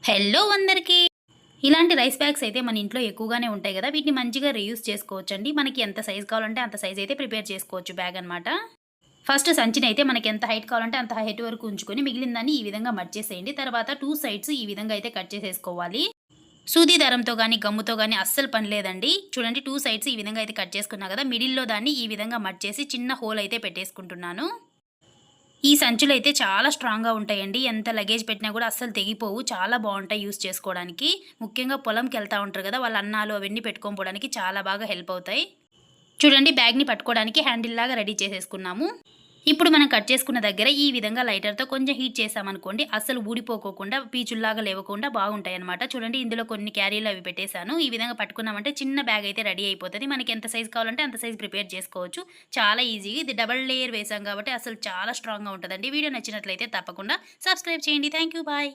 Hello అందరికీ. ఇలాంటి rice bags అయితే మన ఇంట్లో ఎక్కువగానే ఉంటాయి కదా! వీటిని మంచిగా రీయూజ్ చేసుకోవచ్చండి. మనకి ఎంత సైజ్ కావాలంటే అంత సైజ్ అయితే ప్రిపేర్ చేసుకోవచ్చు బ్యాగ్ అనమాట. ఫస్ట్ సంచినైతే మనకి ఎంత హైట్ కావాలంటే అంత హైట్ వరకు ఉంచుకొని మిగిలిన దాన్ని ఈ విధంగా మడిచేసేయండి. తర్వాత 2 సైడ్స్ ఈ విధంగా అయితే కట్ చేసేసుకోవాలి. సూది దారంతో గాని, గమ్ముతో గాని అస్సలు పని లేదండి. చూడండి 2 సైడ్స్ ఈ విధంగా అయితే కట్ చేసుకున్నా కదా! మిడిల్‌లో దాన్ని ఈ విధంగా మడిచేసి చిన్న హోల్ అయితే పెట్టేసుకుంటున్నాను. ఈ సంచులైతే చాలా స్ట్రాంగ్‌గా ఉంటాయండి. ఎంత లగేజ్ పెట్టినా కూడా అస్సలు తెగిపోవు. చాలా బావుంటాయి యూజ్ చేసుకోవడానికి. ముఖ్యంగా పొలంకెళ్తా ఉంటారు గదా! వాళ్ళ అన్నాలు అవన్నీ పెట్టుకొని పోవడానికి చాలా బాగా హెల్ప్ అవుతాయి. చూడండి బ్యాగ్‌ని పట్టుకోవడానికి హ్యాండిల్‌లాగా రెడీ చేసేసుకున్నాము. ఇప్పుడు మనం కట్ చేసుకున్న దగ్గర ఈ విధంగా లైటర్‌తో కొంచెం హీట్ చేశామనుకోండి అస్సలు ఊడిపోకోకుండా పీచుల్లాగా లేవకుండా బాగుంటాయన్నమాట. చూడండి ఇందులో కొన్ని క్యారీలు అవి పెట్టేశాను. ఈ విధంగా పట్టుకున్నామంటే చిన్న బ్యాగ్ అయితే రెడీ అయిపోతది. మనకి ఎంత సైజ్ కావాలంటే అంత సైజ్ ప్రిపేర్ చేసుకోవచ్చు. చాలా ఈజీగా ఇది డబుల్ లేయర్ వేసాం కాబట్టి అసలు చాలా స్ట్రాంగ్‌గా ఉంటదండి. వీడియో నచ్చినట్లయితే తప్పకుండా సబ్స్క్రైబ్ చేయండి. Thank you. బాయ్.